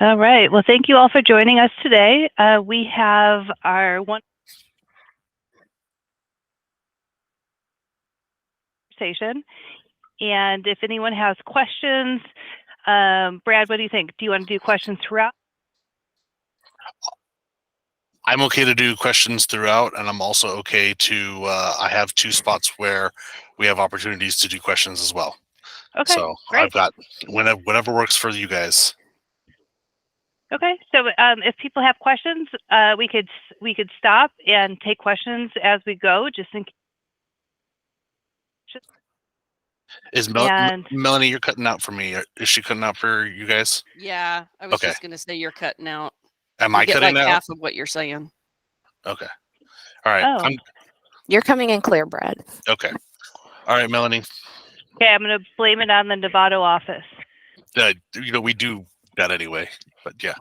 All right. Well, thank you all for joining us today. We have our one conversation, and if anyone has questions, Brad, what do you think? Do you want to do questions throughout? I'm okay to do questions throughout, and I'm also okay to, I have 2 spots where we have opportunities to do questions as well. Okay, So I've great. got whatever works for you guys. Okay, so if people have questions, we could stop and take questions as we go, just in case. Is And Melanie, you're cutting out for me. Is she cutting out for you guys? Yeah, I was Okay. just gonna say you're cutting out. Am We I get cutting like out? half of what you're saying. Okay. All right. oh, You're coming in clear, Brad. Okay. All right, Melanie. okay, I'm going to blame it on the Novato office. We do that anyway, but yeah.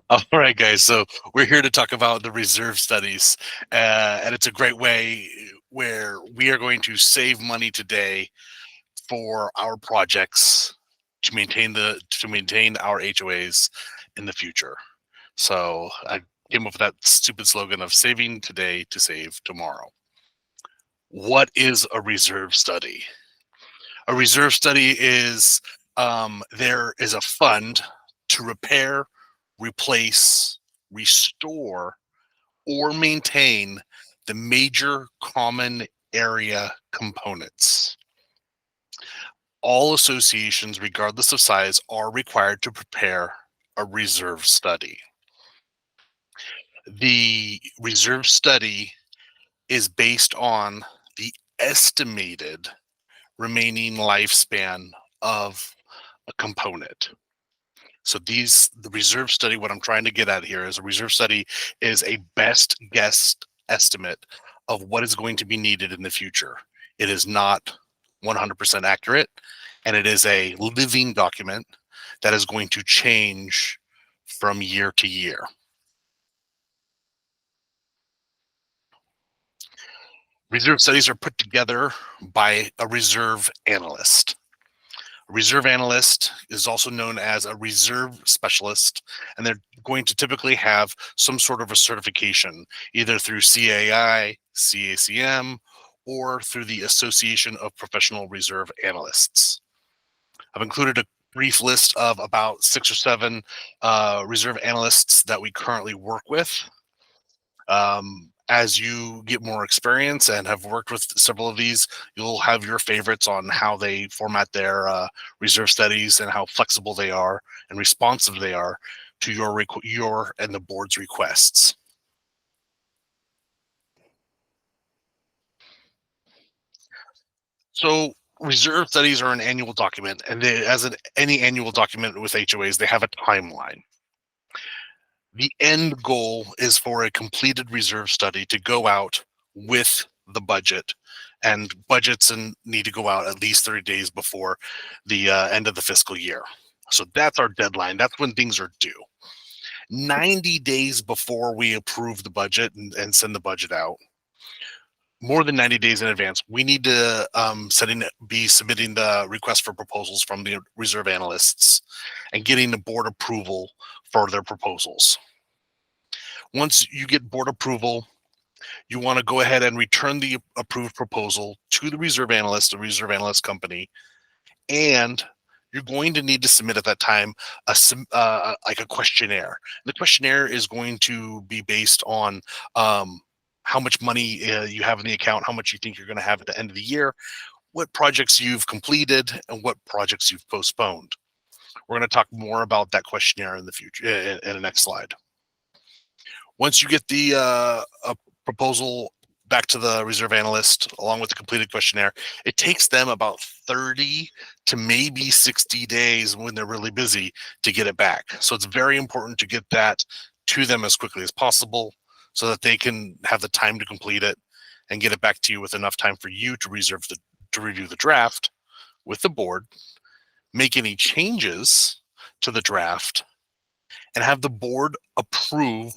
All right, guys. So we're here to talk about the reserve studies, and it's a great way where we are going to save money today for our projects to maintain our HOAs in the future. So I came up with that stupid slogan of saving today to save tomorrow. What is a reserve study? A reserve study is there is a fund to repair, replace, restore, or maintain the major common area components. All associations, regardless of size, are required to prepare a reserve study. The reserve study is based on the estimated remaining lifespan of a component. So the reserve study, what I'm trying to get at here is a reserve study is a best guess estimate of what is going to be needed in the future. It is not 100% accurate, and it is a living document that is going to change from year to year. Reserve studies are put together by a reserve analyst. A reserve analyst is also known as a reserve specialist, and they're going to typically have some sort of a certification, either through CAI, CACM, or through the Association of Professional Reserve Analysts. I've included a brief list of about 6 or 7 reserve analysts that we currently work with. As you get more experience and have worked with several of these, you'll have your favorites on how they format their reserve studies and how flexible they are and responsive they are to your and the board's requests. So reserve studies are an annual document, and any annual document with HOAs, they have a timeline. The end goal is for a completed reserve study to go out with the budget, and budgets need to go out at least 30 days before the end of the fiscal year. So that's our deadline. That's when things are due. 90 days before we approve the budget and send the budget out, more than 90 days in advance, we need to be submitting the request for proposals from the reserve analysts and getting the board approval for their proposals. Once you get board approval, you want to go ahead and return the approved proposal to the reserve analyst company, and you're going to need to submit at that time like a questionnaire. The questionnaire is going to be based on how much money you have in the account, how much you think you're going to have at the end of the year, what projects you've completed, and what projects you've postponed. We're going to talk more about that questionnaire in the future in the next slide. Once you get the proposal back to the reserve analyst along with the completed questionnaire, it takes them about 30 to maybe 60 days when they're really busy to get it back. So it's very important to get that to them as quickly as possible so that they can have the time to complete it and get it back to you with enough time for you to review the draft with the board, make any changes to the draft, and have the board approve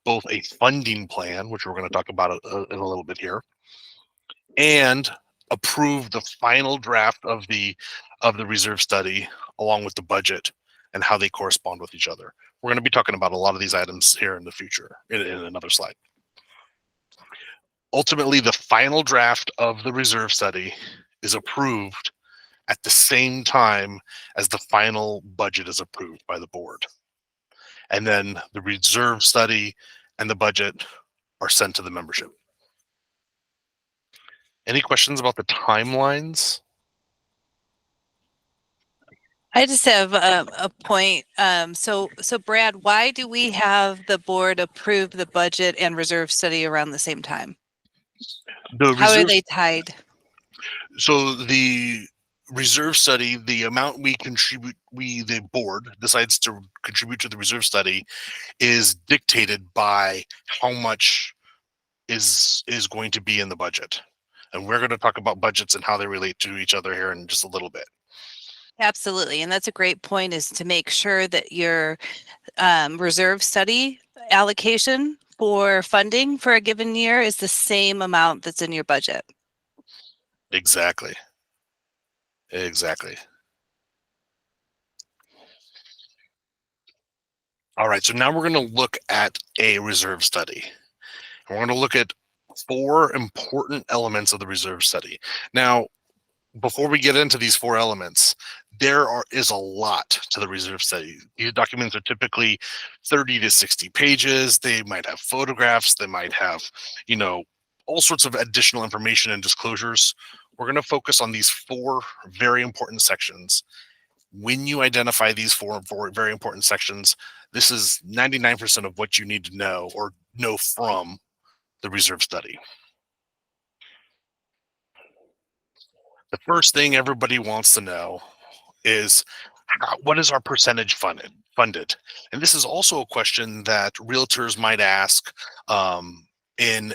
both a funding plan, which we're going to talk about in a little bit here, and approve the final draft of the of the reserve study along with the budget and how they correspond with each other. We're going to be talking about a lot of these items here in the future in another slide. Ultimately, the final draft of the reserve study is approved at the same time as the final budget is approved by the board. And then the reserve study and the budget are sent to the membership. Any questions about the timelines? I just have a point. So Brad, why do we have the board approve the budget and reserve study around the same time? The How are reserve, they tied? so the reserve study, the amount we contribute, the board decides to contribute to the reserve study, is dictated by how much is going to be in the budget. And we're going to talk about budgets and how they relate to each other here in just a little bit. Absolutely. And that's a great point, is to make sure that your reserve study allocation for funding for a given year is the same amount that's in your budget. Exactly. Exactly. All right, so now we're going to look at a reserve study. We're going to look at 4 important elements of the reserve study. Now, before we get into these 4 elements, is a lot to the reserve study. These documents are typically 30 to 60 pages. They might have photographs. They might have, all sorts of additional information and disclosures. We're going to focus on these 4 very important sections. When you identify these 4 very important sections, this is 99% of what you need to know or know from the reserve study. The first thing everybody wants to know is what is our percentage funded? And this is also a question that realtors might ask in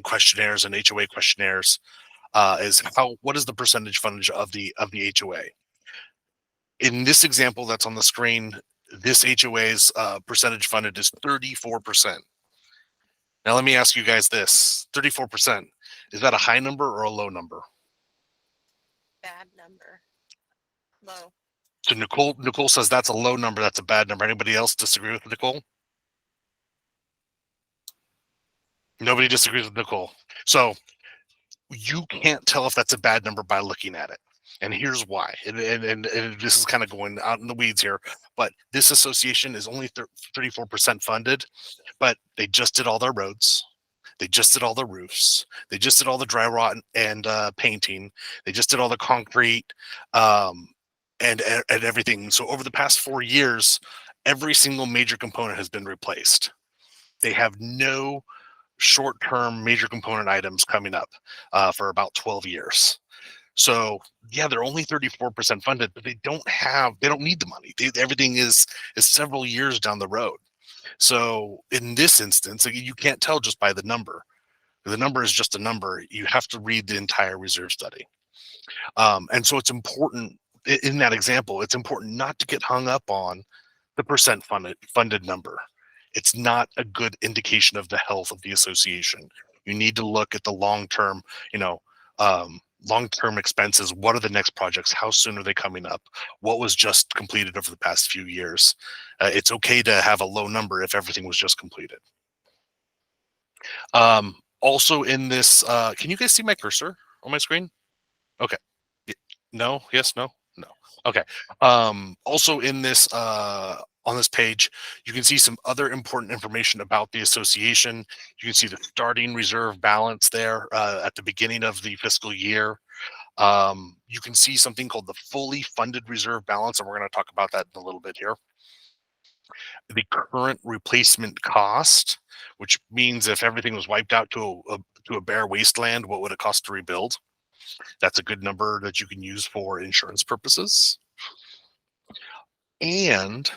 questionnaires and HOA questionnaires. What is the percentage fundage of the HOA? In this example that's on the screen, this HOA's percentage funded is 34%. Now let me ask you guys this: 34%, is that a high number or a low number? Bad number. Low. So Nicole says that's a low number. That's a bad number. Anybody else disagree with Nicole? Nobody disagrees with Nicole. So you can't tell if that's a bad number by looking at it. And here's why. And this is kind of going out in the weeds here, but this association is only 34% funded, but they just did all their roads. They just did all the roofs. They just did all the dry rot and painting. They just did all the concrete and everything. So over the past 4 years, every single major component has been replaced. They have no short-term major component items coming up for about 12 years. So yeah, they're only 34% funded, but they don't need the money. Everything is several years down the road. So in this instance, you can't tell just by the number. The number is just a number. You have to read the entire reserve study. And so it's important in that example, it's important not to get hung up on the percent funded number. It's not a good indication of the health of the association. You need to look at the long-term, long-term expenses. What are the next projects? How soon are they coming up? What was just completed over the past few years? It's okay to have a low number if everything was just completed. Also in this, can you guys see my cursor on my screen? Okay. No, yes, no, no. Okay. Also in this, on this page, you can see some other important information about the association. You can see the starting reserve balance there at the beginning of the fiscal year. You can see something called the fully funded reserve balance, and we're going to talk about that in a little bit here. The current replacement cost, which means if everything was wiped out to a bare wasteland, what would it cost to rebuild? That's a good number that you can use for insurance purposes. And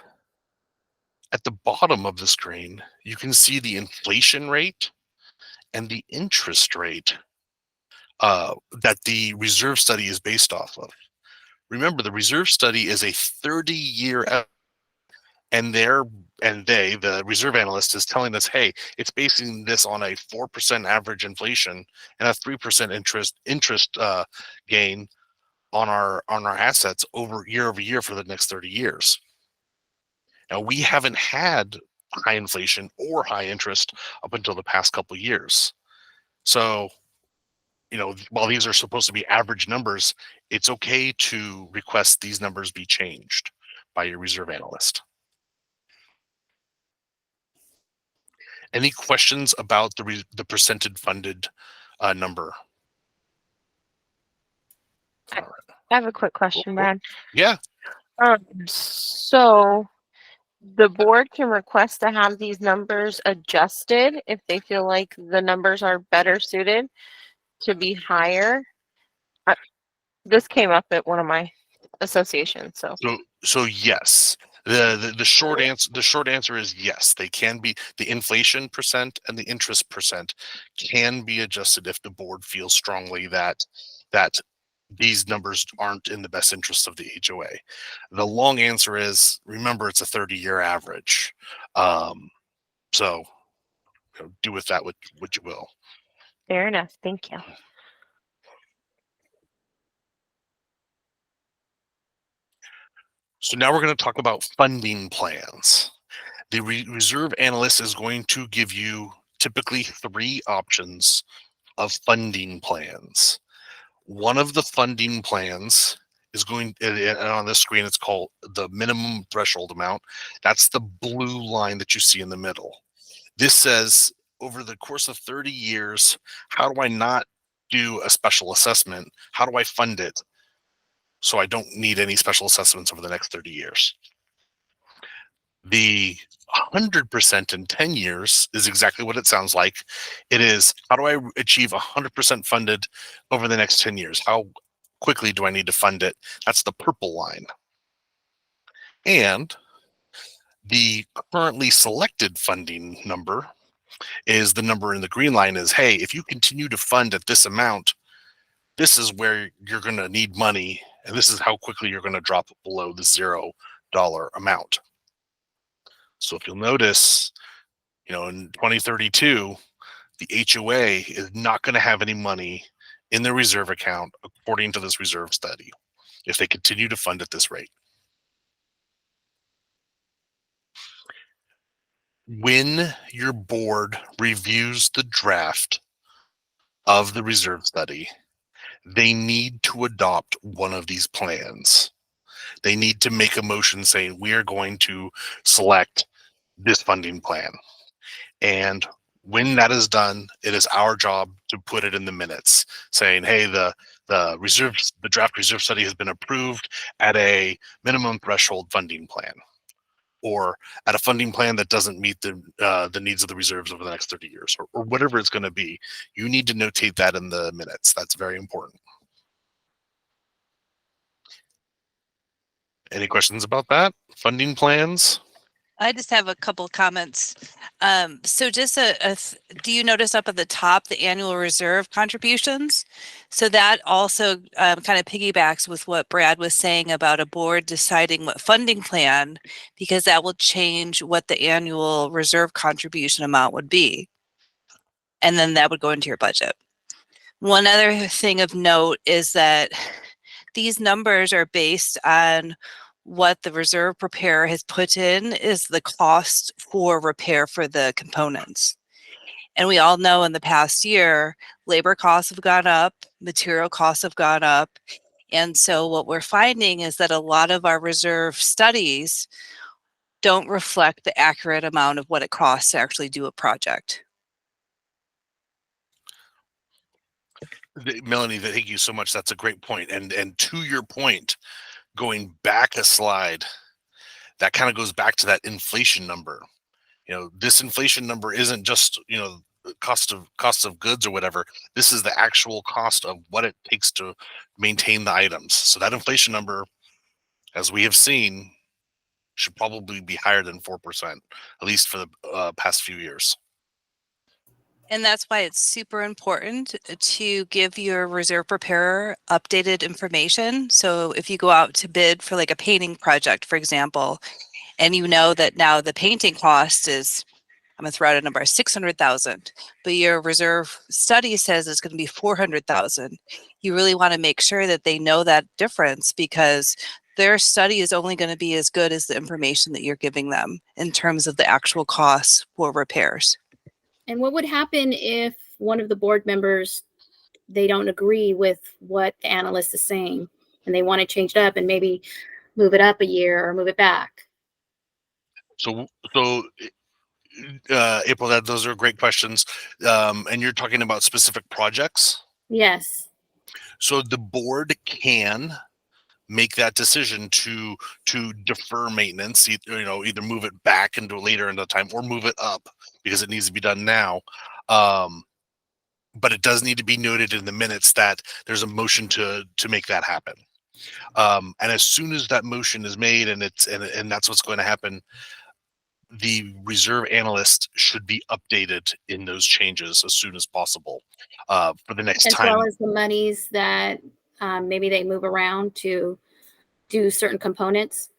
at the bottom of the screen, you can see the inflation rate and the interest rate that the reserve study is based off of. Remember, the reserve study is a 30-year, and the reserve analyst is telling us, hey, it's basing this on a 4% average inflation and a 3% interest gain on our assets over year for the next 30 years. Now, we haven't had high inflation or high interest up until the past couple of years. So, while these are supposed to be average numbers, it's okay to request these numbers be changed by your reserve analyst. Any questions about the percentage funded number? I have a quick question, Brad. Yeah, So the board can request to have these numbers adjusted if they feel like the numbers are better suited to be higher. This came up at one of my associations, so. so yes. The short answer is yes. They can be, the inflation percent and the interest percent can be adjusted if the board feels strongly that these numbers aren't in the best interest of the HOA. The long answer is, remember, it's a 30-year average. So do with that what you will. Fair enough, thank you. So now we're going to talk about funding plans. The reserve analyst is going to give you typically 3 options of funding plans. One of the funding plans is going, and on this screen, it's called the minimum threshold amount. That's the blue line that you see in the middle. This says, over the course of 30 years, how do I not do a special assessment? How do I fund it so I don't need any special assessments over the next 30 years? The 100% in 10 years is exactly what it sounds like. It is, how do I achieve 100% funded over the next 10 years? How quickly do I need to fund it? That's the purple line. And the currently selected funding number is the number in the green line is, hey, if you continue to fund at this amount, this is where you're going to need money, and this is how quickly you're going to drop below the $0 amount. So if you'll notice, in 2032, the HOA is not going to have any money in their reserve account, according to this reserve study, if they continue to fund at this rate. When your board reviews the draft of the reserve study, they need to adopt one of these plans. They need to make a motion saying, we are going to select this funding plan. And when that is done, it is our job to put it in the minutes saying, hey, the draft reserve study has been approved at a minimum threshold funding plan, or at a funding plan that doesn't meet the needs of the reserves over the next 30 years, or whatever it's going to be. You need to notate that in the minutes. That's very important. Any questions about that? Funding plans? I just have a couple comments. So just do you notice up at the top, the annual reserve contributions? So that also kind of piggybacks with what Brad was saying about a board deciding what funding plan, because that will change what the annual reserve contribution amount would be. And then that would go into your budget. One other thing of note is that these numbers are based on what the reserve preparer has put in is the cost for repair for the components. And we all know in the past year, labor costs have gone up, material costs have gone up. And so what we're finding is that a lot of our reserve studies don't reflect the accurate amount of what it costs to actually do a project. Melanie, thank you so much. That's a great point. And to your point, going back a slide, that kind of goes back to that inflation number. This inflation number isn't just, cost of goods or whatever. This is the actual cost of what it takes to maintain the items. So that inflation number, as we have seen, should probably be higher than 4%, at least for the past few years. And that's why it's super important to give your reserve preparer updated information. So if you go out to bid for like a painting project, for example, and you know that now the painting cost is I'm going to throw out a number, 600,000, but your reserve study says it's going to be 400,000. You really want to make sure that they know that difference, because their study is only going to be as good as the information that you're giving them in terms of the actual costs for repairs. And what would happen if one of the board members, they don't agree with what the analyst is saying and they want to change it up and maybe move it up a year or move it back? So April, those are great questions. And you're talking about specific projects. Yes. So the board can make that decision to defer maintenance, either move it back into later in the time or move it up because it needs to be done now. But it does need to be noted in the minutes that there's a motion to make that happen. And as soon as that motion is made and that's what's going to happen, the reserve analyst should be updated in those changes as soon as possible for the next As time. well as the monies that maybe they move around to do certain components.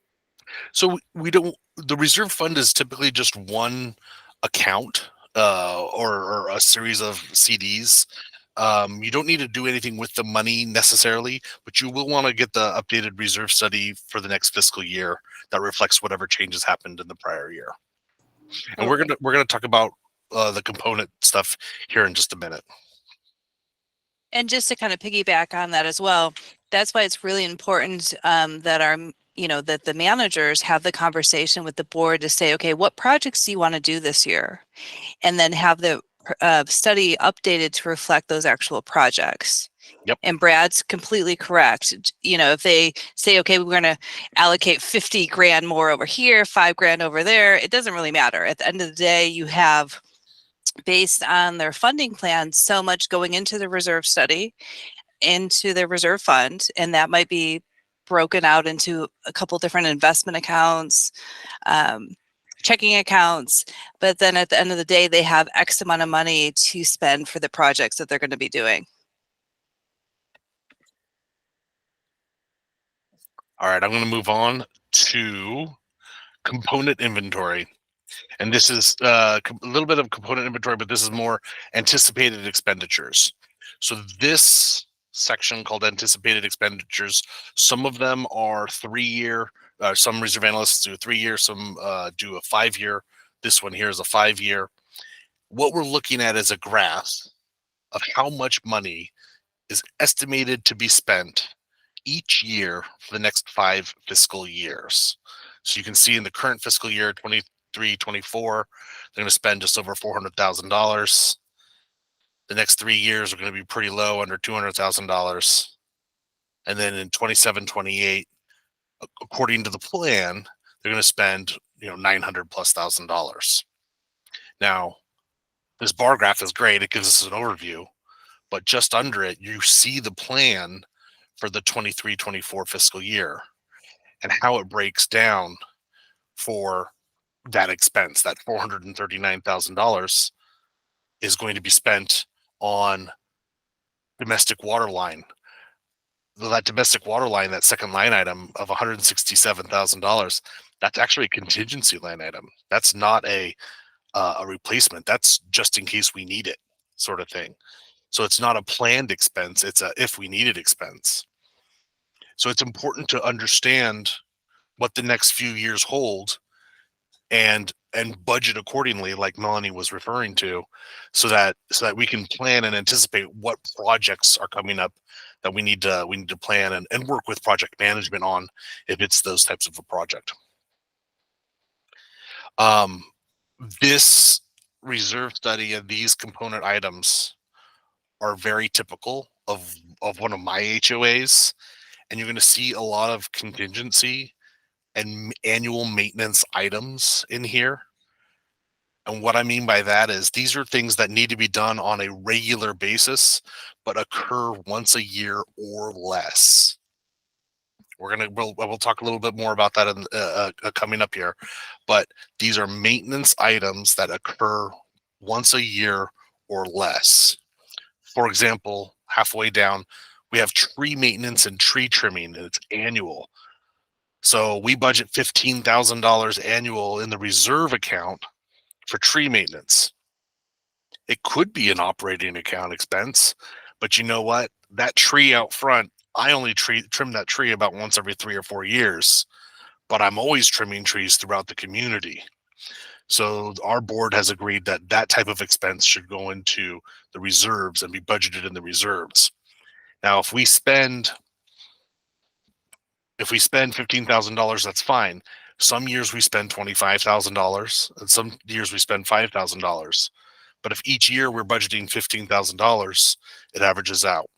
So the reserve fund is typically just one account or a series of CDs. You don't need to do anything with the money necessarily, but you will want to get the updated reserve study for the next fiscal year that reflects whatever changes happened in the prior year. And Okay. we're gonna talk about the component stuff here in just a minute. And just to kind of piggyback on that as well, that's why it's really important that the managers have the conversation with the board to say, okay, what projects do you want to do this year? And then have the study updated to reflect those actual projects. Yep. And Brad's completely correct. If they say, okay, we're going to allocate 50 grand more over here, 5 grand over there, it doesn't really matter. At the end of the day, you have, based on their funding plan, so much going into the reserve study, into the reserve fund, and that might be broken out into a couple different investment accounts, checking accounts, but then at the end of the day, they have X amount of money to spend for the projects that they're going to be doing. All right, I'm going to move on to component inventory. And this is a little bit of component inventory, but this is more anticipated expenditures. So this section called anticipated expenditures, some of them are 3-year, some reserve analysts do a 3-year, some do a 5-year. This one here is a 5-year. What we're looking at is a graph of how much money is estimated to be spent each year for the next 5 fiscal years. So you can see in the current fiscal year, 23-24, they're going to spend just over $400,000. The next 3 years are going to be pretty low, under $200,000. And then in 27-28, according to the plan, they're going to spend $900,000+. Now, this bar graph is great. It gives us an overview, but just under it, you see the plan for the 23-24 fiscal year and how it breaks down for that expense. That $439,000 is going to be spent on domestic water line. That domestic water line, that second line item of $167,000, that's actually a contingency line item. That's not a replacement. That's just in case we need it, sort of thing. So it's not a planned expense. It's a if we need it expense. So it's important to understand what the next few years hold and budget accordingly, like Melanie was referring to, so that we can plan and anticipate what projects are coming up that we need to plan and work with project management on if it's those types of a project. This reserve study and these component items are very typical of one of my HOAs, and you're going to see a lot of contingency and annual maintenance items in here. And what I mean by that is these are things that need to be done on a regular basis, but occur once a year or less. We'll talk a little bit more about that in, coming up here, but these are maintenance items that occur once a year or less. For example, halfway down, we have tree maintenance and tree trimming, and it's annual. So we budget $15,000 annual in the reserve account for tree maintenance. It could be an operating account expense, but you know what? That tree out front, I only trim that tree about once every 3 or 4 years, but I'm always trimming trees throughout the community. So our board has agreed that that type of expense should go into the reserves and be budgeted in the reserves. Now, if we spend $15,000, that's fine. Some years we spend $25,000, and some years we spend $5,000. But if each year we're budgeting $15,000, it averages out.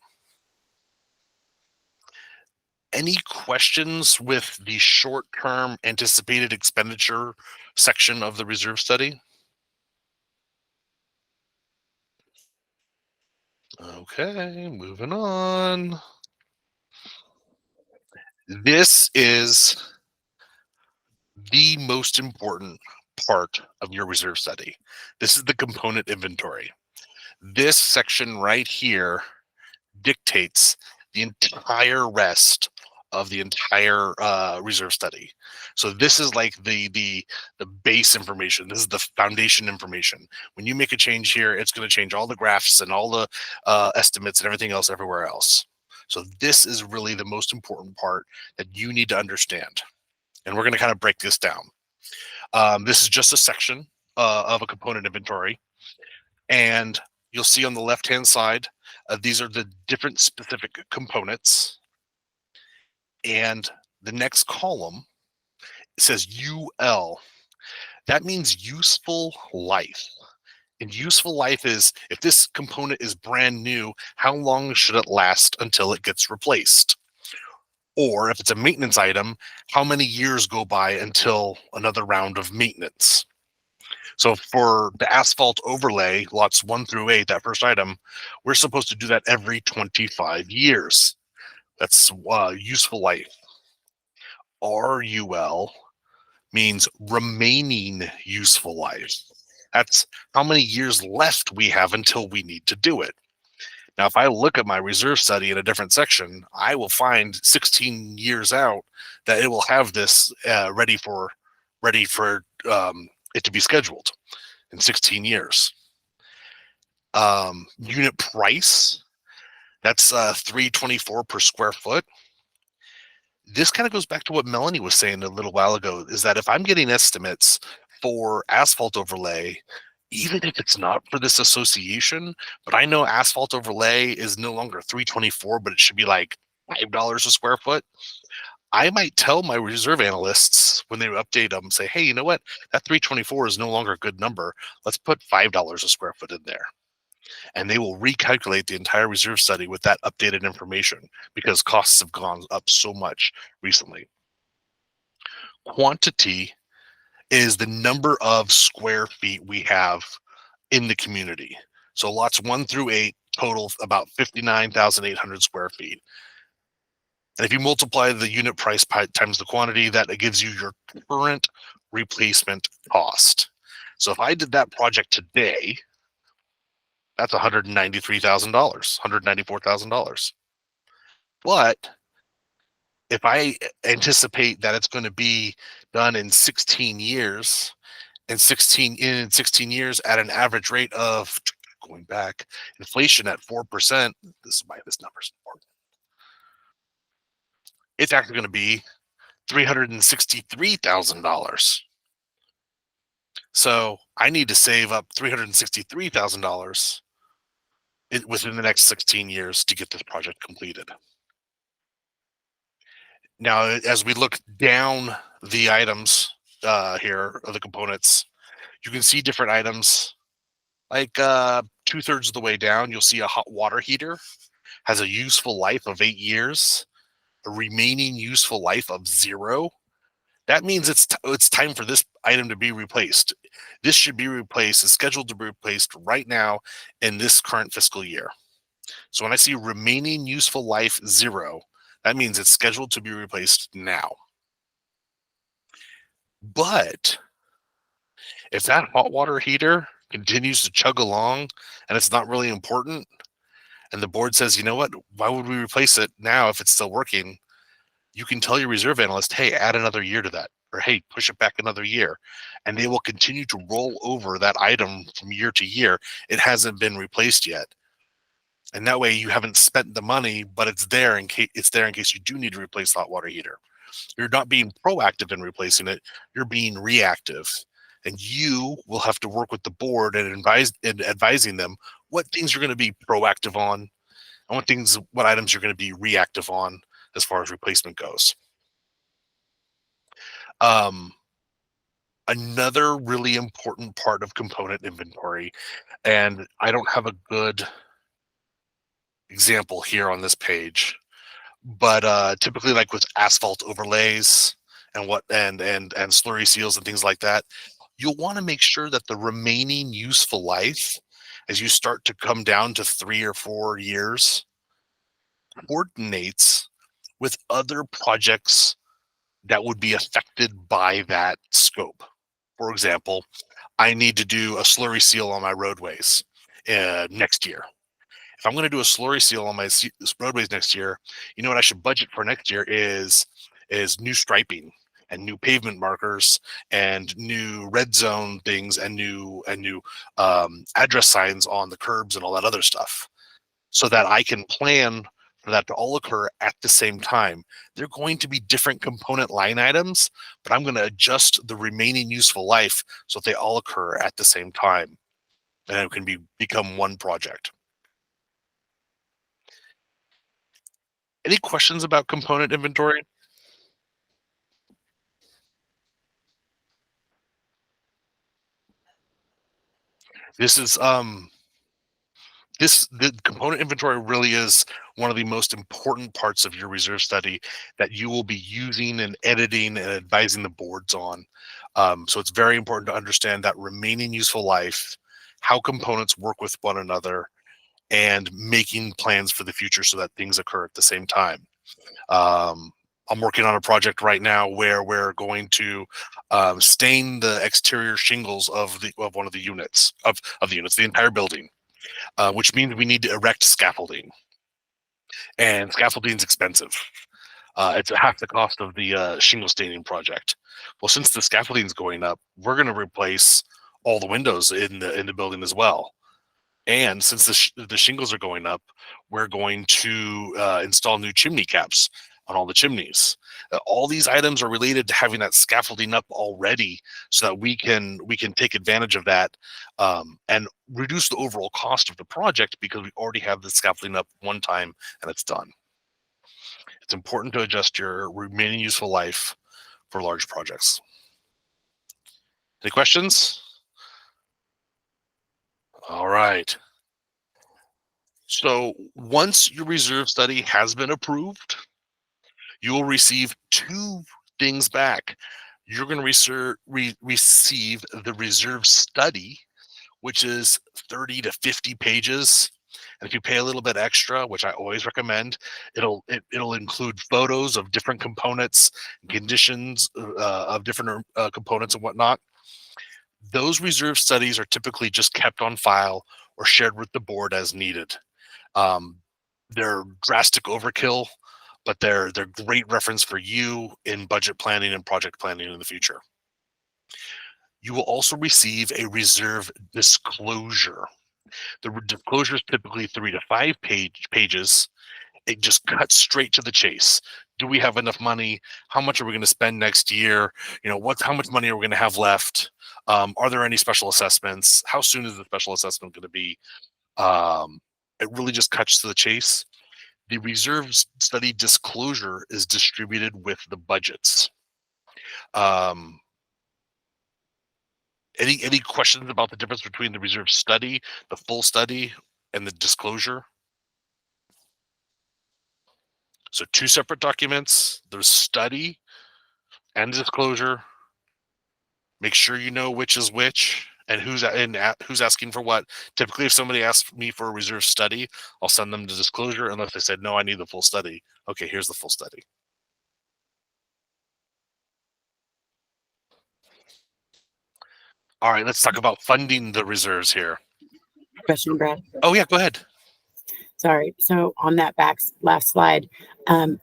Any questions with the short-term anticipated expenditure section of the reserve study? Okay, moving on. This is the most important part of your reserve study. This is the component inventory. This section right here dictates the entire rest of the entire reserve study. So this is like the base information. This is the foundation information. When you make a change here, it's going to change all the graphs and all the estimates and everything else everywhere else. So this is really the most important part that you need to understand. And we're going to kind of break this down. This is just a section of a component inventory. And you'll see on the left-hand side, these are the different specific components. And the next column says UL. That means useful life. And useful life is, if this component is brand new, how long should it last until it gets replaced? Or if it's a maintenance item, how many years go by until another round of maintenance? So for the asphalt overlay, lots 1 through 8, that first item, we're supposed to do that every 25 years. That's useful life. RUL means remaining useful life. That's how many years left we have until we need to do it. Now, if I look at my reserve study in a different section, I will find 16 years out that it will have this ready for it to be scheduled in 16 years. Unit price, that's $3.24 per square foot. This kind of goes back to what Melanie was saying a little while ago, is that if I'm getting estimates for asphalt overlay, even if it's not for this association, but I know asphalt overlay is no longer $3.24, but it should be like $5 a square foot, I might tell my reserve analysts when they update them, say, hey, you know what? That $3.24 is no longer a good number. Let's put $5 a square foot in there. And they will recalculate the entire reserve study with that updated information because costs have gone up so much recently. Quantity is the number of square feet we have in the community. So lots 1 through 8 total about 59,800 square feet. And if you multiply the unit price times the quantity, that gives you your current replacement cost. So if I did that project today, that's $193,000, $194,000. But if I anticipate that it's going to be done in 16 years, and 16 years at an average rate of, going back, inflation at 4%, this is why this number's important. It's actually going to be $363,000. So I need to save up $363,000 within the next 16 years to get this project completed. Now, as we look down the items here, of the components, you can see different items. Like 2/3 of the way down, you'll see a hot water heater has a useful life of 8 years, a remaining useful life of 0. That means it's time for this item to be replaced. This should be replaced, is scheduled to be replaced right now in this current fiscal year. So when I see remaining useful life 0, that means it's scheduled to be replaced now. But if that hot water heater continues to chug along and it's not really important, and the board says, you know what, why would we replace it now if it's still working? You can tell your reserve analyst, hey, add another year to that. or hey, push it back another year. And they will continue to roll over that item from year to year. It hasn't been replaced yet. And that way you haven't spent the money, but it's there in case you do need to replace the hot water heater. You're not being proactive in replacing it, you're being reactive. And you will have to work with the board and advising them what things you're going to be proactive on and what items you're going to be reactive on as far as replacement goes. Another really important part of component inventory, and I don't have a good example here on this page, but typically like with asphalt overlays and slurry seals and things like that, you'll want to make sure that the remaining useful life, as you start to come down to 3 or 4 years, coordinates with other projects that would be affected by that scope. For example, I need to do a slurry seal on my roadways next year. If I'm going to do a slurry seal on my roadways next year, you know what I should budget for next year is new striping and new pavement markers and new red zone things and new address signs on the curbs and all that other stuff, so that I can plan for that to all occur at the same time. They're going to be different component line items, but I'm going to adjust the remaining useful life so that they all occur at the same time, and it can become one project. Any questions about component inventory? This is the component inventory really is one of the most important parts of your reserve study that you will be using and editing and advising the boards on. So it's very important to understand that remaining useful life, how components work with one another, and making plans for the future so that things occur at the same time. I'm working on a project right now where we're going to stain the exterior shingles of one of the units, the entire building. Which means we need to erect scaffolding, and scaffolding is expensive. It's half the cost of the shingle staining project. Well, since the scaffolding is going up, we're going to replace all the windows in the building as well. And since the shingles are going up, we're going to install new chimney caps on all the chimneys. All these items are related to having that scaffolding up already, so that we can take advantage of that and reduce the overall cost of the project, because we already have the scaffolding up one time and it's done. It's important to adjust your remaining useful life for large projects. Any questions? All right. So once your reserve study has been approved, you will receive 2 things back. You're going to receive the reserve study, which is 30 to 50 pages. And if you pay a little bit extra, which I always recommend, it'll include photos of different components, conditions of different components and whatnot. Those reserve studies are typically just kept on file or shared with the board as needed. They're drastic overkill, but they're great reference for you in budget planning and project planning in the future. You will also receive a reserve disclosure. The disclosure is typically 3 to 5 pages. It just cuts straight to the chase. Do we have enough money? How much are we going to spend next year? How much money are we going to have left? Are there any special assessments? How soon is the special assessment going to be? It really just cuts to the chase. The reserve study disclosure is distributed with the budgets. Any questions about the difference between the reserve study, the full study, and the disclosure? So 2 separate documents. There's study and disclosure. Make sure you know which is which and who's asking for what. Typically, if somebody asks me for a reserve study, I'll send them the disclosure unless they said, no, I need the full study. Okay, here's the full study. All right, let's talk about funding the reserves here. Question, Brad. Oh, yeah, go ahead. Sorry. So on that last slide,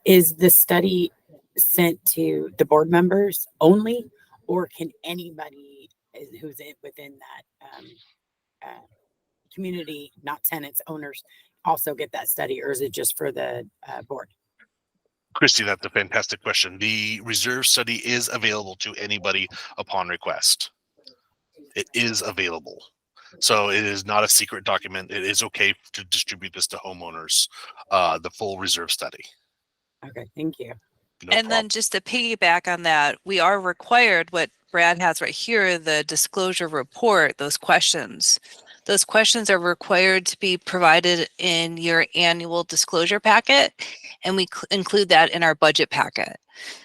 is the study sent to the board members only, or can anybody who's within that community, not tenants, owners, also get that study, or is it just for the board? Christy, that's a fantastic question. The reserve study is available to anybody upon request. It is available. So it is not a secret document. It is okay to distribute this to homeowners, the full reserve study. Okay, thank you. No And then problem. just to piggyback on that, we are required, what Brad has right here, the disclosure report, those questions. Those questions are required to be provided in your annual disclosure packet, and we include that in our budget packet.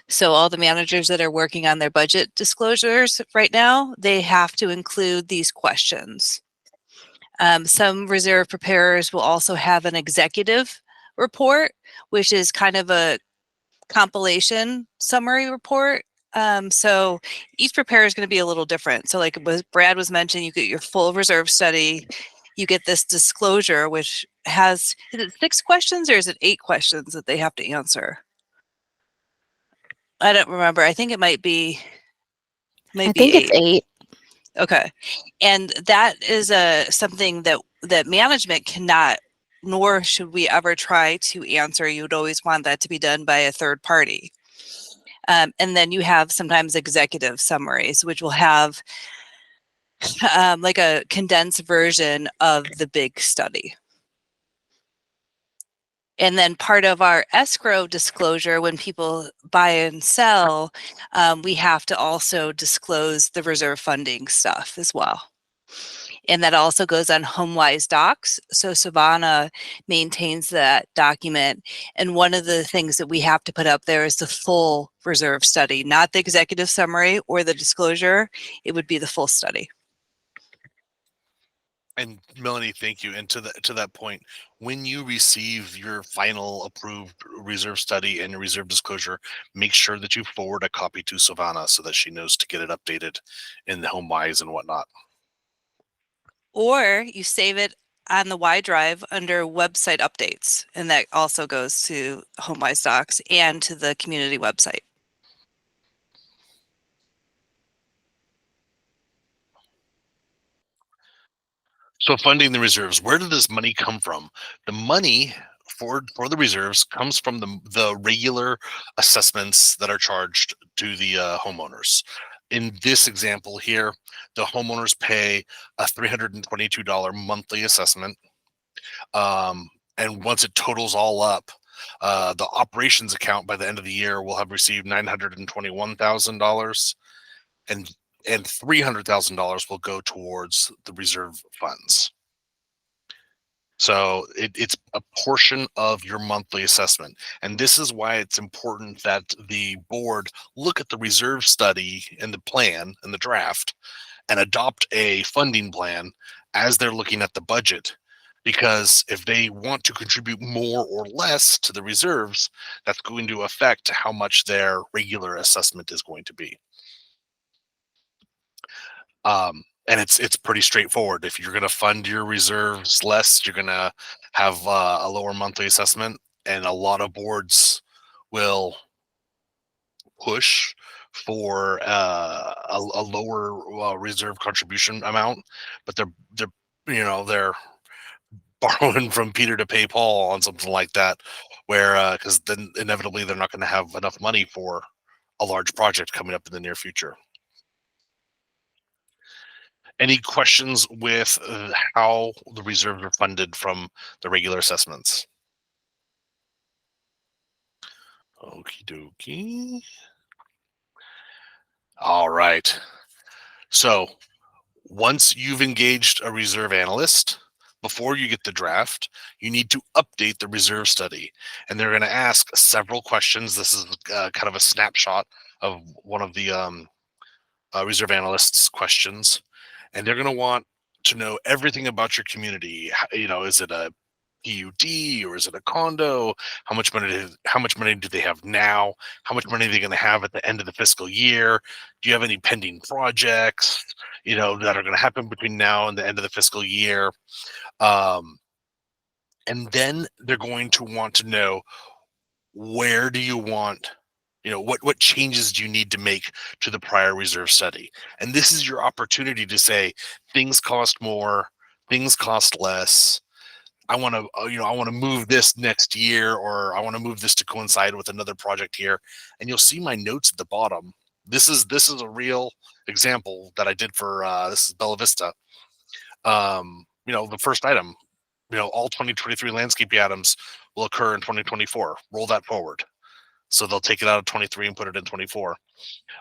So all the managers that are working on their budget disclosures right now, they have to include these questions. Some reserve preparers will also have an executive report, which is kind of a compilation summary report. So each preparer is going to be a little different. So like Brad was mentioning, you get your full reserve study, you get this disclosure, which has, is it 6 questions or is it 8 questions that they have to answer? I don't remember. I think it might be I think 8. it's 8. Okay. And that is something that management cannot, nor should we ever try to answer. You would always want that to be done by a third party. And then you have sometimes executive summaries, which will have like a condensed version of the big study. And then part of our escrow disclosure, when people buy and sell, we have to also disclose the reserve funding stuff as well. And that also goes on HomeWise Docs. So Savannah maintains that document. And one of the things that we have to put up there is the full reserve study, not the executive summary or the disclosure. It would be the full study. And Melanie, thank you. And to that point, when you receive your final approved reserve study and your reserve disclosure, make sure that you forward a copy to Savannah so that she knows to get it updated in the HomeWise and whatnot. Or you save it on the Y drive under website updates. And that also goes to HomeWise Docs and to the community website. So funding the reserves, where did this money come from? The money for the reserves comes from the regular assessments that are charged to the homeowners. In this example here, the homeowners pay a $322 monthly assessment. And once it totals all up, the operations account by the end of the year will have received $921,000, and $300,000 will go towards the reserve funds. So it's a portion of your monthly assessment. And this is why it's important that the board look at the reserve study and the plan and the draft and adopt a funding plan as they're looking at the budget. Because if they want to contribute more or less to the reserves, that's going to affect how much their regular assessment is going to be. And it's pretty straightforward. If you're going to fund your reserves less, you're going to have a lower monthly assessment, and a lot of boards will push for a lower reserve contribution amount, but they're borrowing from Peter to pay Paul on something like that, where because then inevitably they're not going to have enough money for a large project coming up in the near future. Any questions with how the reserves are funded from the regular assessments? Okie dokie. All right. So once you've engaged a reserve analyst, before you get the draft, you need to update the reserve study. And they're going to ask several questions. This is kind of a snapshot of one of the reserve analysts' questions. And they're going to want to know everything about your community. Is it a PUD or is it a condo? How much money do they have now? How much money are they going to have at the end of the fiscal year? Do you have any pending projects, that are going to happen between now and the end of the fiscal year? And then they're going to want to know, where do you want what changes do you need to make to the prior reserve study? And this is your opportunity to say things cost more, things cost less. I want to move this next year, or I want to move this to coincide with another project here. And you'll see my notes at the bottom. This is a real example that I did for this is Bella Vista. The first item, all 2023 landscaping items will occur in 2024. Roll that forward. So they'll take it out of 23 and put it in 24.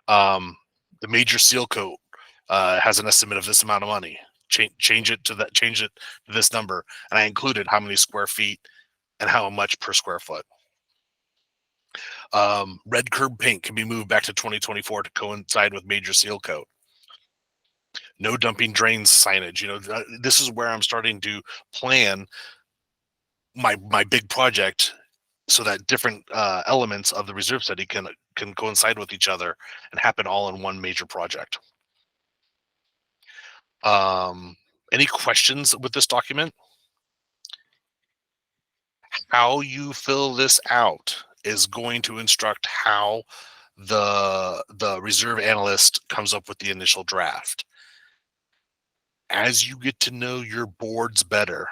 The major seal coat has an estimate of this amount of money. Change it to this number, and I included how many square feet and how much per square foot. Red curb paint can be moved back to 2024 to coincide with major seal coat. No dumping drains signage. This is where I'm starting to plan my big project, so that different elements of the reserve study can coincide with each other and happen all in one major project. Any questions with this document? How you fill this out is going to instruct how the reserve analyst comes up with the initial draft. As you get to know your boards better,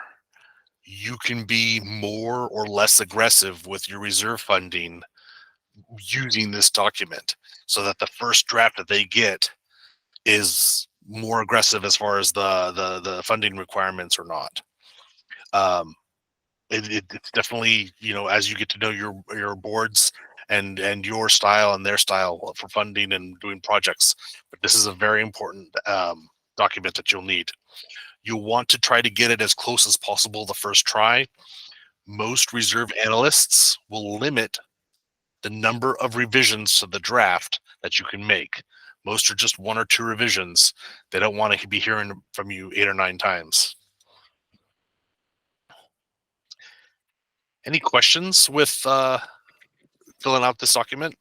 you can be more or less aggressive with your reserve funding using this document, so that the first draft that they get is more aggressive as far as the funding requirements or not. It's definitely, as you get to know your boards and your style and their style for funding and doing projects. But this is a very important document that you'll need. You'll want to try to get it as close as possible the first try. Most reserve analysts will limit the number of revisions to the draft that you can make. Most are just 1 or 2 revisions. They don't want to be hearing from you 8 or 9 times. Any questions with filling out this document?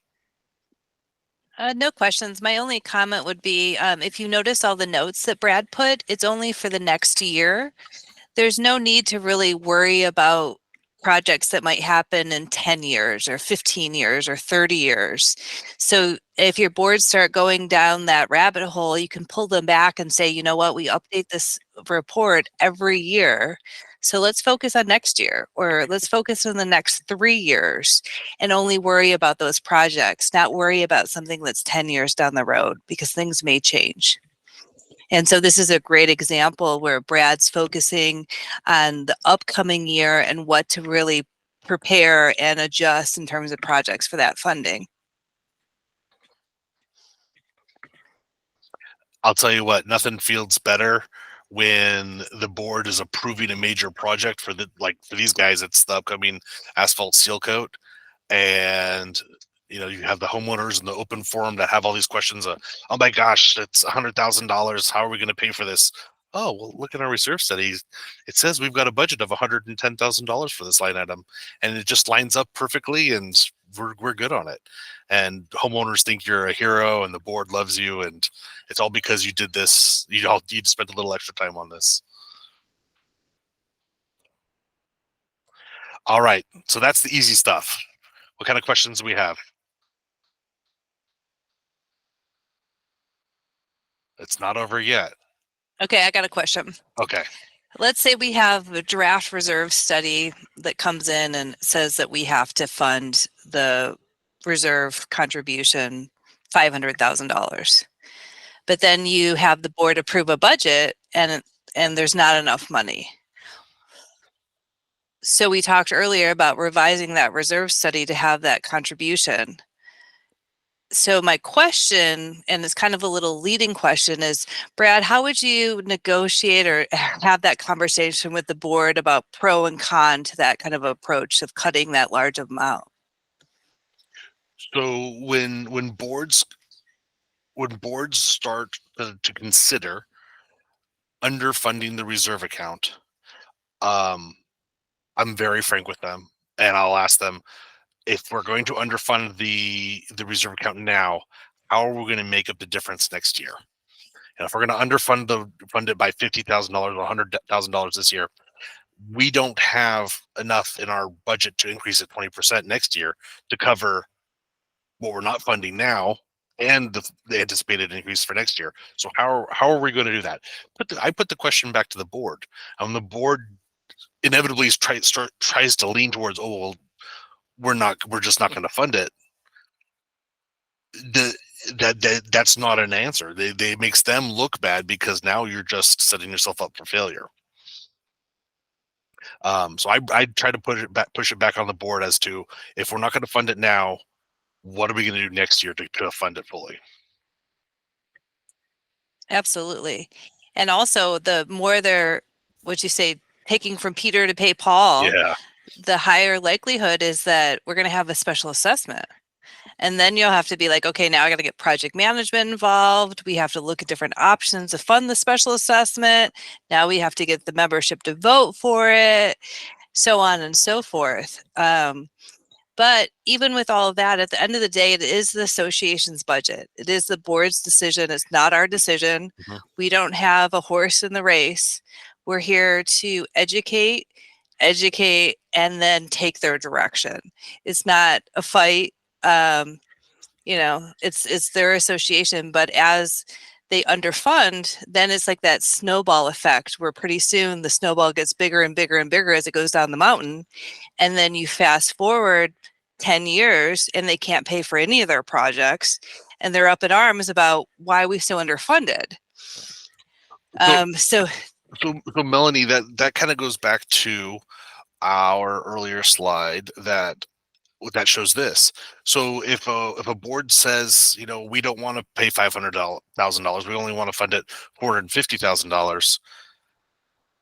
No questions. My only comment would be, if you notice all the notes that Brad put, it's only for the next year. There's no need to really worry about projects that might happen in 10 years or 15 years or 30 years. So if your boards start going down that rabbit hole, you can pull them back and say, you know what, we update this report every year. So let's focus on next year, or let's focus on the next 3 years and only worry about those projects, not worry about something that's 10 years down the road, because things may change. And so this is a great example where Brad's focusing on the upcoming year and what to really prepare and adjust in terms of projects for that funding. I'll tell you what, nothing feels better when the board is approving a major project for these guys. It's the upcoming asphalt seal coat, and you have the homeowners in the open forum that have all these questions. Oh my gosh, it's $100,000. How are we going to pay for this? Oh, well, look at our reserve studies. It says we've got a budget of $110,000 for this line item, and it just lines up perfectly, and we're good on it. And homeowners think you're a hero, and the board loves you, and it's all because you did this. You spent a little extra time on this. All right, so that's the easy stuff. What kind of questions do we have? It's not over yet. Okay, I got a question. Okay. Let's say we have a draft reserve study that comes in and says that we have to fund the reserve contribution $500,000. But then you have the board approve a budget and there's not enough money. So we talked earlier about revising that reserve study to have that contribution. So my question, and it's kind of a little leading question, is, Brad, how would you negotiate or have that conversation with the board about pro and con to that kind of approach of cutting that large amount? So when boards start to consider underfunding the reserve account, I'm very frank with them, and I'll ask them, if we're going to underfund the reserve account now, how are we going to make up the difference next year? And if we're going to fund it by $50,000 or $100,000 this year, we don't have enough in our budget to increase it 20% next year to cover what we're not funding now and the anticipated increase for next year. So how are we going to do that? I put the question back to the board, and the board inevitably tries to lean towards, oh well, we're just not going to fund it. That's not an answer. They makes them look bad, because now you're just setting yourself up for failure. So I try to push it back on the board as to, if we're not going to fund it now, what are we going to do next year to fund it fully? Absolutely. And also, the more they're, what you say, taking from Peter to pay Paul, Yeah. the higher likelihood is that we're going to have a special assessment. And then you'll have to be like, okay, now I got to get project management involved. We have to look at different options to fund the special assessment. Now we have to get the membership to vote for it, so on and so forth. But even with all of that, at the end of the day, it is the association's budget. It is the board's decision. It's not our decision. Mhm. We don't have a horse in the race. We're here to educate, and then take their direction. It's not a fight. It's their association, but as they underfund, then it's like that snowball effect, where pretty soon the snowball gets bigger and bigger and bigger as it goes down the mountain. And then you fast forward 10 years and they can't pay for any of their projects, and they're up in arms about why we so underfunded. So Melanie, that kind of goes back to our earlier slide that shows this. So if a board says, we don't want to pay $500,000, we only want to fund it $450,000,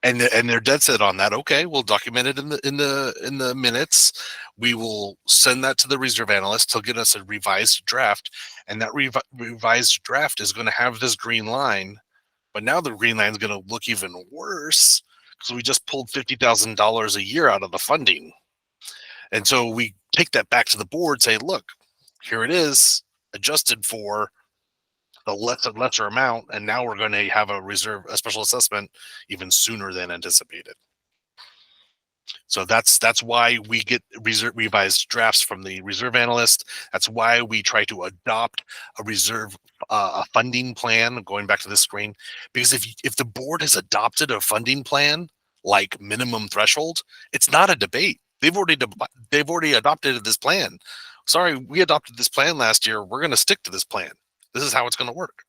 and they're dead set on that, okay, we'll document it in the minutes. We will send that to the reserve analyst. He'll get us a revised draft, and that revised draft is going to have this green line. But now the green line is going to look even worse, because we just pulled $50,000 a year out of the funding. And so we take that back to the board, say, look, here it is, adjusted for the lesser amount, and now we're going to have a special assessment even sooner than anticipated. So that's why we get revised drafts from the reserve analyst. That's why we try to adopt a reserve a funding plan, going back to this screen, because if the board has adopted a funding plan like minimum threshold, it's not a debate. They've already adopted this plan. Sorry, we adopted this plan last year. We're going to stick to this plan. This is how it's going to work.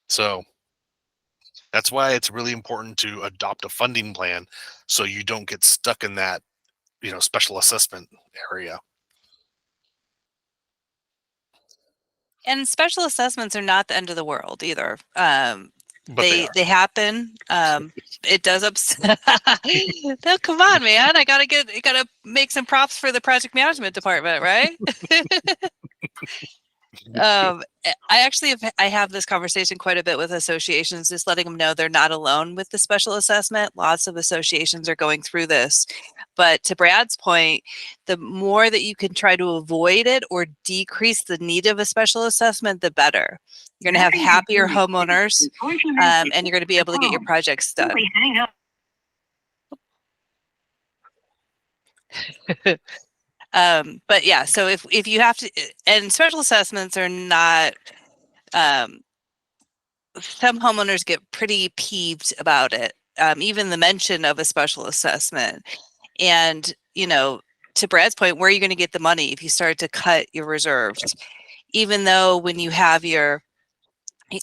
So that's why it's really important to adopt a funding plan, so you don't get stuck in that, special assessment area. And special assessments are not the end of the world either. But they happen. It does upset. No, come on, man. I gotta make some props for the project management department, right? I have this conversation quite a bit with associations, just letting them know they're not alone with the special assessment. Lots of associations are going through this. But to Brad's point, the more that you can try to avoid it or decrease the need of a special assessment, the better. You're going to have happier homeowners, and you're going to be able to get your projects done. But yeah, so if you have to, and special assessments are not, some homeowners get pretty peeved about it, even the mention of a special assessment. And, to Brad's point, where are you going to get the money if you start to cut your reserves? Even though when you have your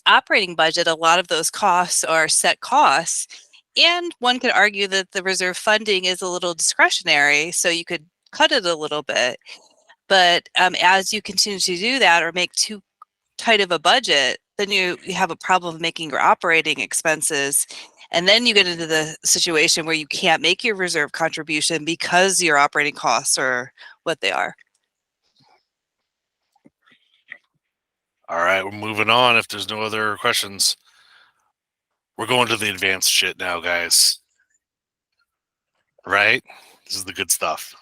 operating budget, a lot of those costs are set costs. And one could argue that the reserve funding is a little discretionary, so you could cut it a little bit. But as you continue to do that or make too tight of a budget, then you have a problem making your operating expenses. And then you get into the situation where you can't make your reserve contribution because your operating costs are what they are. All right, we're moving on. If there's no other questions, we're going to the advanced shit now, guys. Right? This is the good stuff.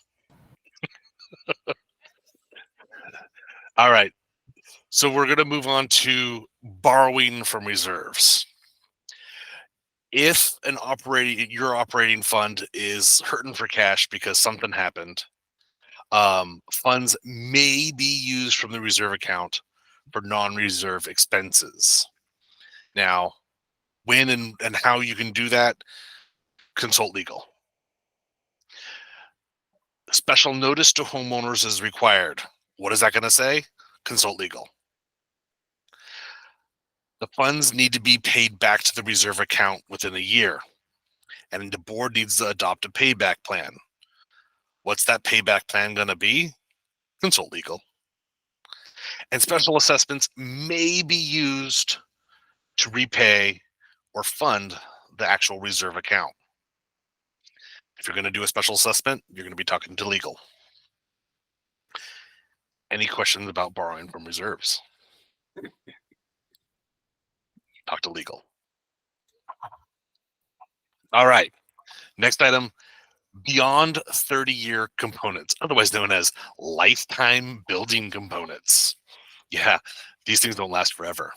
All right. So we're going to move on to borrowing from reserves. If your operating fund is hurting for cash because something happened, Funds may be used from the reserve account for non-reserve expenses. Now, when and how you can do that, consult legal. Special notice to homeowners is required. What is that going to say? Consult legal. The funds need to be paid back to the reserve account within a year, and the board needs to adopt a payback plan. What's that payback plan going to be? Consult legal. And special assessments may be used to repay or fund the actual reserve account. If you're going to do a special assessment, you're going to be talking to legal. Any questions about borrowing from reserves? Talk to legal. All right. Next item, beyond 30-year components, otherwise known as lifetime building components. Yeah, these things don't last forever.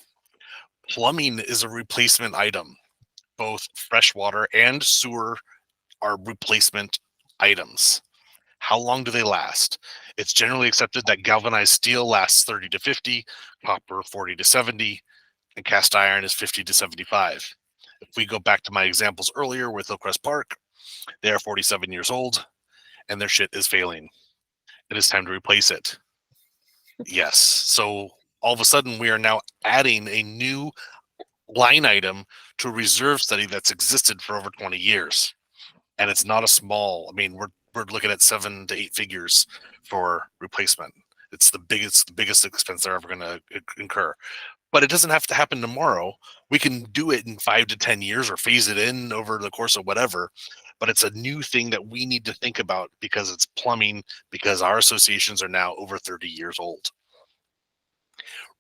Plumbing is a replacement item. Both freshwater and sewer are replacement items. How long do they last? It's generally accepted that galvanized steel lasts 30 to 50, copper 40 to 70, and cast iron is 50 to 75. If we go back to my examples earlier with Hillcrest Park, they are 47 years old and their shit is failing. It is time to replace it. Yes. So all of a sudden we are now adding a new line item to a reserve study that's existed for over 20 years. And it's not a small, I mean, we're looking at 7 to 8 figures for replacement. It's the biggest expense they're ever going to incur. But it doesn't have to happen tomorrow. We can do it in 5 to 10 years or phase it in over the course of whatever. But it's a new thing that we need to think about because it's plumbing, because our associations are now over 30 years old.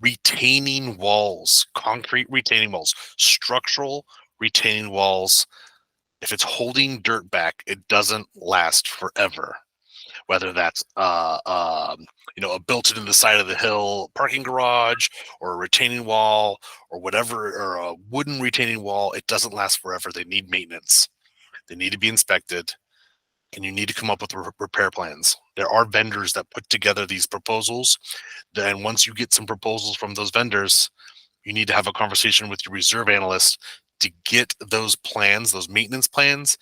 Retaining walls, concrete retaining walls, structural retaining walls. If it's holding dirt back, it doesn't last forever. Whether that's a built into the side of the hill parking garage or a retaining wall or whatever, or a wooden retaining wall, it doesn't last forever. They need maintenance. They need to be inspected, and you need to come up with repair plans. There are vendors that put together these proposals. Then once you get some proposals from those vendors, you need to have a conversation with your reserve analyst to get those plans, those maintenance plans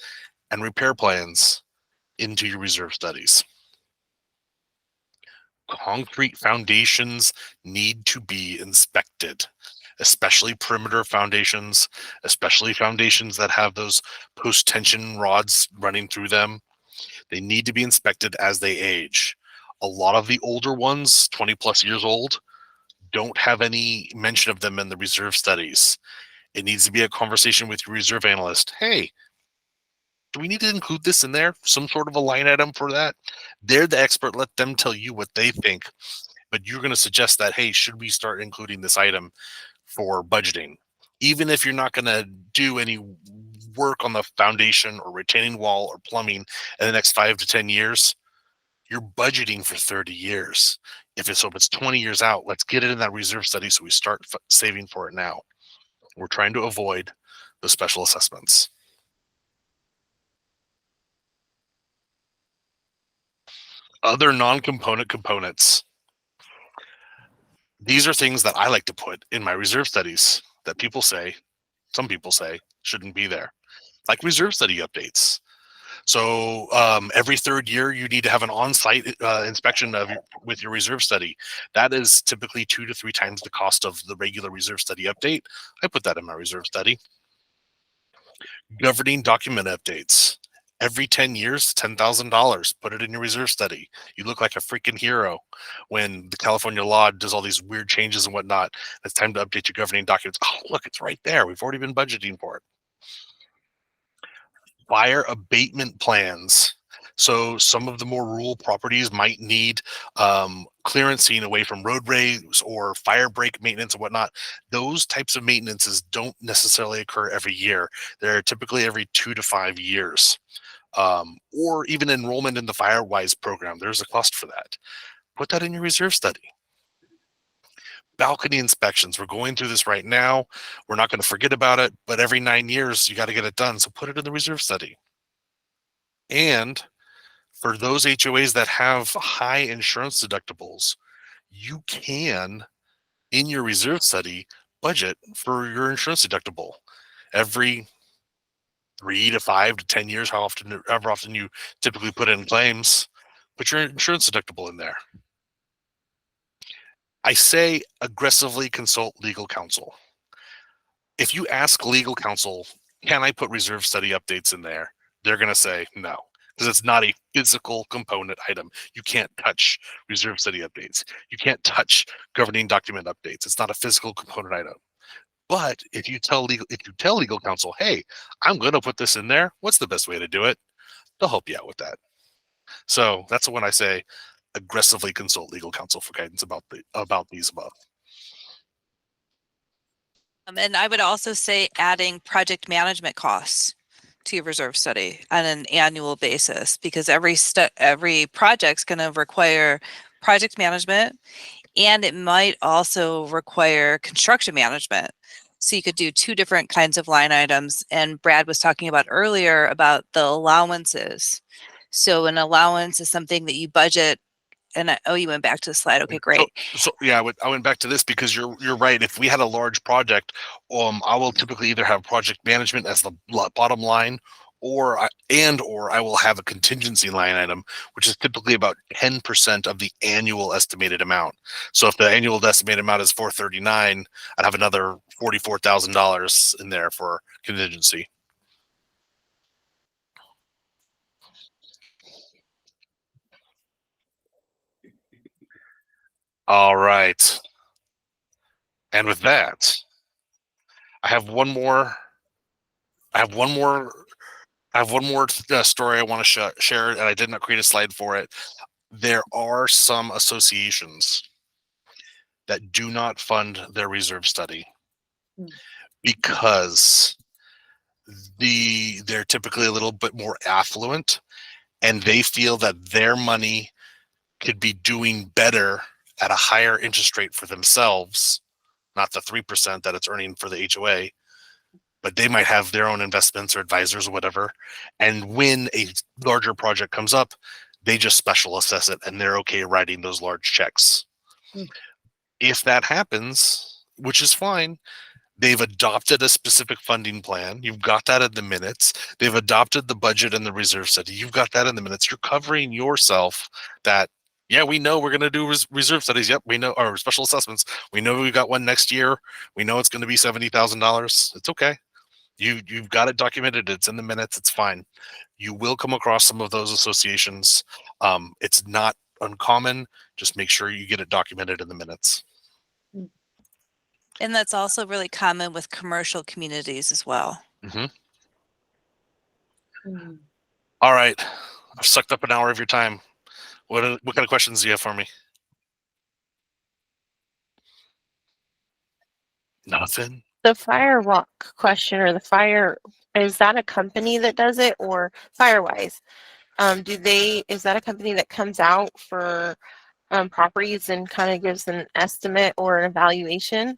and repair plans into your reserve studies. Concrete foundations need to be inspected, especially perimeter foundations, especially foundations that have those post-tension rods running through them. They need to be inspected as they age. A lot of the older ones, 20 plus years old, don't have any mention of them in the reserve studies. It needs to be a conversation with your reserve analyst. Hey, do we need to include this in there? Some sort of a line item for that? They're the expert. Let them tell you what they think. But you're going to suggest that, hey, should we start including this item for budgeting? Even if you're not going to do any work on the foundation or retaining wall or plumbing in the next 5 to 10 years, you're budgeting for 30 years. If it's 20 years out, let's get it in that reserve study so we start saving for it now. We're trying to avoid the special assessments. Other non-component components. These are things that I like to put in my reserve studies that people say, some people say, shouldn't be there. Like reserve study updates. So every third year, you need to have an on-site inspection with your reserve study. That is typically 2 to 3 times the cost of the regular reserve study update. I put that in my reserve study. Governing document updates. Every 10 years, $10,000. Put it in your reserve study. You look like a freaking hero when the California law does all these weird changes and whatnot. It's time to update your governing documents. Oh, look, it's right there. We've already been budgeting for it. Fire abatement plans. So some of the more rural properties might need clearancing away from roadways or fire break maintenance and whatnot. Those types of maintenances don't necessarily occur every year. They're typically every 2 to 5 years. Or even enrollment in the FireWise program. There's a cost for that. Put that in your reserve study. Balcony inspections. We're going through this right now. We're not going to forget about it, but every 9 years, you got to get it done. So put it in the reserve study. And For those HOAs that have high insurance deductibles, you can, in your reserve study, budget for your insurance deductible every 3 to 5 to 10 years, however often you typically put in claims, put your insurance deductible in there. I say aggressively consult legal counsel. If you ask legal counsel, can I put reserve study updates in there? They're going to say no, because it's not a physical component item. You can't touch reserve study updates. You can't touch governing document updates. It's not a physical component item. But if you tell legal counsel, hey, I'm going to put this in there, what's the best way to do it? They'll help you out with that. So that's when I say aggressively consult legal counsel for guidance about these above. And I would also say adding project management costs to your reserve study on an annual basis, because every project's going to require project management, and it might also require construction management. So you could do 2 different kinds of line items. And Brad was talking about earlier about the allowances. So an allowance is something that you budget. And you went back to the slide. Okay, great. So yeah, I went back to this because you're right. If we had a large project, I will typically either have project management as the bottom line, or I will have a contingency line item, which is typically about 10% of the annual estimated amount. So if the annual estimated amount is $439, I'd have another $44,000 in there for contingency. All right. And with that, I have one more story I want to share, and I did not create a slide for it. There are some associations that do not fund their reserve study because they're typically a little bit more affluent, and they feel that their money could be doing better at a higher interest rate for themselves, not the 3% that it's earning for the HOA, but they might have their own investments or advisors or whatever. And when a larger project comes up, they just special assess it and they're okay writing those large checks. If that happens, which is fine, they've adopted a specific funding plan. You've got that in the minutes. They've adopted the budget and the reserve study. You've got that in the minutes. You're covering yourself that, yeah, we know we're going to do reserve studies. Yep, we know our special assessments. We know we've got one next year. We know it's going to be $70,000. It's okay. You've got it documented. It's in the minutes. It's fine. You will come across some of those associations. It's not uncommon. Just make sure you get it documented in the minutes. And that's also really common with commercial communities as well. All right. I've sucked up an hour of your time. What kind of questions do you have for me? Nothing. The Firewalk question, or the fire, is that a company that does it, or Firewise? Is that a company that comes out for properties and kind of gives an estimate or an evaluation?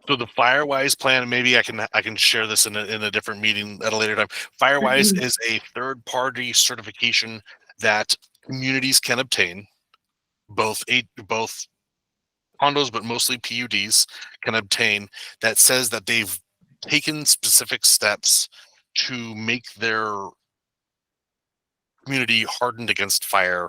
So the Firewise plan, maybe I can share this in a different meeting at a later time. Firewise is a third-party certification that communities can obtain, both condos, but mostly PUDs can obtain, that says that they've taken specific steps to make their community hardened against fire,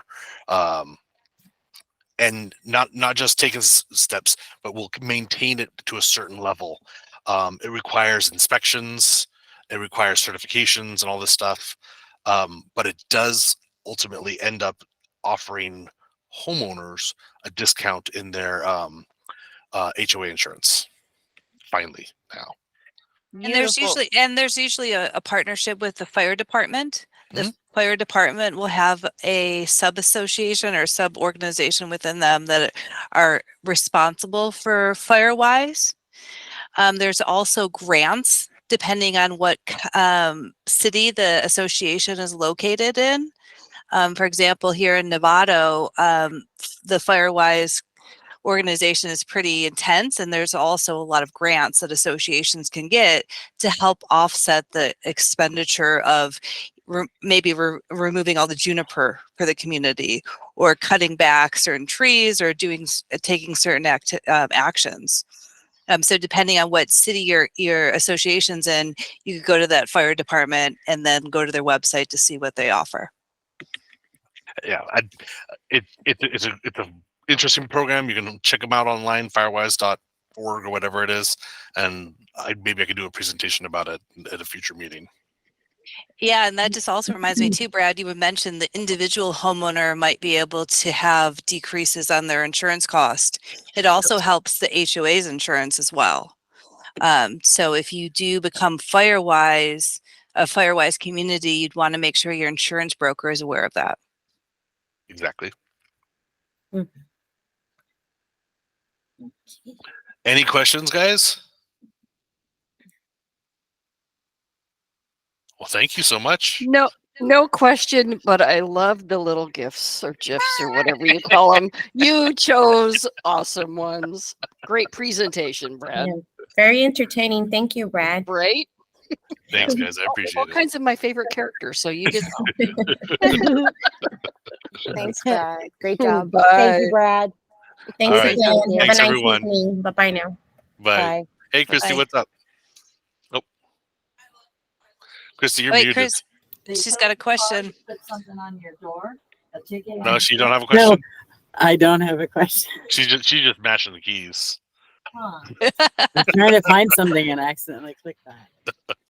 and not just taking steps, but will maintain it to a certain level. It requires inspections, it requires certifications and all this stuff, but it does ultimately end up offering homeowners a discount in their HOA insurance. Finally, now. And there's usually a partnership with the fire department. The fire department will have a sub-association or sub-organization within them that are responsible for Firewise. There's also grants depending on what city the association is located in. For example, here in Novato, the Firewise organization is pretty intense, and there's also a lot of grants that associations can get to help offset the expenditure of removing all the juniper for the community, or cutting back certain trees, or taking certain actions. So depending on what city your association's in, you could go to that fire department and then go to their website to see what they offer. Yeah, it's a interesting program. You can check them out online, firewise.org or whatever it is, and maybe I could do a presentation about it at a future meeting. Yeah, and that just also reminds me too, Brad, you would mention the individual homeowner might be able to have decreases on their insurance cost. It also helps the HOA's insurance as well. So if you do become Firewise, a Firewise community, you'd want to make sure your insurance broker is aware of that. Exactly. Mhm. Any questions, guys? Well, thank you so much. No question, but I love the little gifs or gifs or whatever you call them. You chose awesome ones. Great presentation, Brad. Yeah, very entertaining. Thank you, Brad. Right? Thanks, guys. I appreciate All it. kinds of my favorite characters. So you did. Thanks, Brad. Great job. Bye. Thank you, Brad. Thanks All right. again. Have Thanks, a nice everyone. evening. Bye bye now. Bye. Bye. Hey, Christy, Bye-bye. what's up? Oh, Christy, you're Wait, muted. Chris, she's got a question. Put something on your door. A ticket. No, she don't have a No, question. I don't have a question. She's just mashing the keys. Huh. I'm trying to find something and accidentally click that.